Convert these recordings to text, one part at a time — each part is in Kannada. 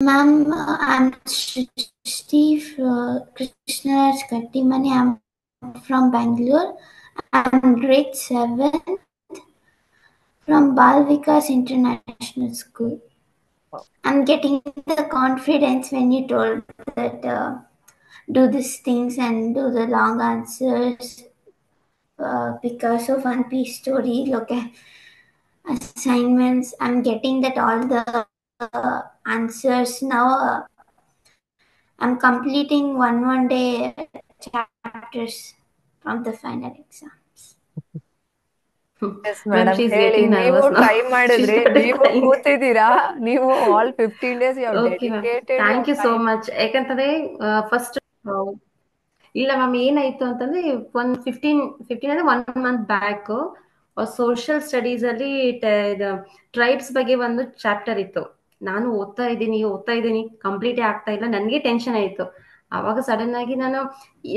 Ma'am, I'm Steve Krishnaraj Kattimani. I'm from Bangalore. I'm grade 7 from Bal Vikas International School. I'm getting the confidence when you told that do these things and do the long answers because of One Piece story. Look at assignments. I'm getting that all the answers now. I'm completing one day chapters from the final exams. Yes Ma'am, madam, she's ಹೇಳಿ. getting ನೀವು nervous now. ಟ್ರೈ She ಮಾಡಿದ್ರಿ, started ನೀವು crying. ಕೂತಿದ್ದೀರಾ, ನೀವು all 15 days you have Okay, ma'am. Dedicated Thank your you so time. much. ಯಾಕಂತಂದ್ರೆ ಫಸ್ಟ್ ಇಲ್ಲ ಮ್ಯಾಮ್, ಏನಾಯ್ತು ಅಂತಂದ್ರೆ ಒಂದು 15 ಅಂದ್ರೆ 1 month ಬ್ಯಾಕ್ ಸೋಷಿಯಲ್ ಸ್ಟಡೀಸ್ ಅಲ್ಲಿ ಟ್ರೈಬ್ಸ್ ಬಗ್ಗೆ ಒಂದು ಚಾಪ್ಟರ್ ಇತ್ತು. ನಾನು ಓದ್ತಾ ಇದ್ದೀನಿ, ಕಂಪ್ಲೀಟೇ ಆಗ್ತಾ ಇಲ್ಲ. ನನಗೆ ಟೆನ್ಷನ್ ಆಯ್ತು. ಅವಾಗ ಸಡನ್ ಆಗಿ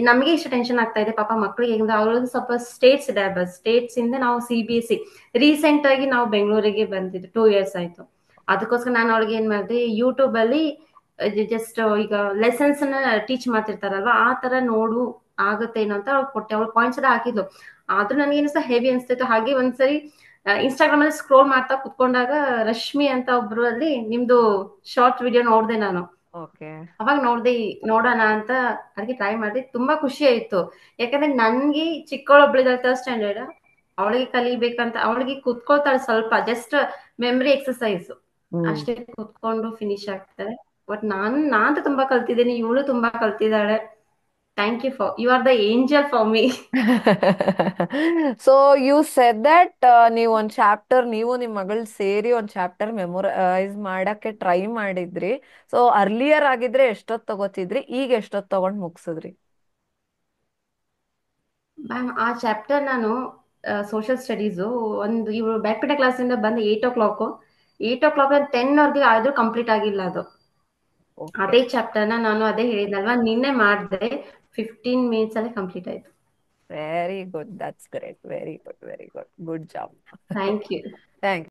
ನಮಗೆ ಇಷ್ಟು ಟೆನ್ಷನ್ ಆಗ್ತಾ ಇದೆ ಪಾಪ ಮಕ್ಳಿಗೆ, ಅವ್ರದ್ದು ಸ್ವಲ್ಪ ಸ್ಟೇಟ್ ಸಿಲೆಬಸ್, ಸ್ಟೇಟ್ಸ್ ಇಂದ ನಾವು CBSE ರೀಸೆಂಟ್ ಆಗಿ ನಾವು ಬೆಂಗಳೂರಿಗೆ ಬಂದಿದ್ದು 2 years ಆಯ್ತು. ಅದಕ್ಕೋಸ್ಕರ ನಾನು ಅವಳಿಗೆ ಏನ್ ಮಾಡಿದೆ, ಯೂಟ್ಯೂಬ್ ಅಲ್ಲಿ ಜಸ್ಟ್ ಈಗ ಲೆಸನ್ಸ್ ಟೀಚ್ ಮಾಡ್ತಿರ್ತಾರಲ್ವಾ, ಆ ತರ ನೋಡು ಆಗತ್ತೇನೋ ಅಂತ ಅವ್ಳು ಕೊಟ್ಟೆ. ಅವಳು ಪಾಯಿಂಟ್ಸ್ ಎಲ್ಲ ಹಾಕಿದ್ಲು. ಆದ್ರೂ ನನಗೇನು ಸಹ ಹೆವಿ ಅನ್ಸ್ತಿತ್ತು. ಹಾಗೆ ಒಂದ್ಸರಿ ಇನ್ಸ್ಟಾಗ್ರಾಮ್ ಅಲ್ಲಿ ಸ್ಕ್ರೋಲ್ ಮಾಡ್ತಾ ಕುತ್ಕೊಂಡಾಗ ರಶ್ಮಿ ಅಂತ ಒಬ್ರು ಅಲ್ಲಿ ನಿಮ್ದು ಶಾರ್ಟ್ ವಿಡಿಯೋ ನೋಡ್ದೆ ನಾನು. ಓಕೆ. ಅವಾಗ ನೋಡೋಣ ಅಂತ ಅದಕ್ಕೆ ಟ್ರೈ ಮಾಡಿದೆ. ತುಂಬಾ ಖುಷಿ ಆಯ್ತು. ಯಾಕಂದ್ರೆ ನನ್ಗೆ ಚಿಕ್ಕವಳೊಬ್ಳಿದಾಳೆ 3rd standard, ಅವಳಿಗೆ ಕಲಿಬೇಕಂತ, ಅವಳಿಗೆ ಕುತ್ಕೊಳ್ತಾಳೆ ಸ್ವಲ್ಪ, ಜಸ್ಟ್ ಮೆಮರಿ ಎಕ್ಸಸೈಸ್ ಹ್ಮ್. ಅಷ್ಟೇ, ಕುತ್ಕೊಂಡು ಫಿನಿಶ್ ಆಗ್ತಾರೆ. ಬಟ್ ನಾನಂತೂ ತುಂಬಾ ಕಲ್ತಿದ್ದೀನಿ, ಇವಳು ತುಂಬಾ ಕಲ್ತಿದ್ದಾಳೆ. Thank you are the angel for me. So you said that ನೀವು ಒಂದ್ ಚಾಪ್ಟರ್, ನೀವು ನಿಮ್ ಮಗಳು ಸೇರಿ ಒಂದ್ ಚಾಪ್ಟರ್ ಮೆಮೊರೈಸ್ ಮಾಡಕ್ಕೆ ಟ್ರೈ ಮಾಡಿದ್ರಿ. ಸೊ ಅರ್ಲಿಯರ್ ಆಗಿದ್ರೆ ಎಷ್ಟೊತ್ ತಗೋತಿದ್ರಿ, ಈಗ ಎಷ್ಟೊತ್ ತಗೊಂಡ್ ಮುಗ್ಸಿದ್ರಿ? ಮ್ಯಾಮ್, ಆ ಚಾಪ್ಟರ್ ನಾನು ಸೋಷಿಯಲ್ ಸ್ಟಡೀಸು ಇವರು ಬ್ಯಾಕ್ಪೇಟ ಕ್ಲಾಸಿಂದ ಬಂದು 8 o'clock 10 ಆದ್ರೂ ಕಂಪ್ಲೀಟ್ ಆಗಿಲ್ಲ ಅದು. ಓಕೆ. ಅದೇ ಚಾಪ್ಟರ್ನ ನಾನು ಅದೇ ಹೇಳಿದ್ನಲ್ವಾ, ನಿನ್ನೆ ಮಾಡಿದೆ. 15 minutes ಅಲ್ಲಿ ಕಂಪ್ಲೀಟ್ ಆಯ್ತು. Very good, that's great. Very good, very good, good job. Thank you. Thank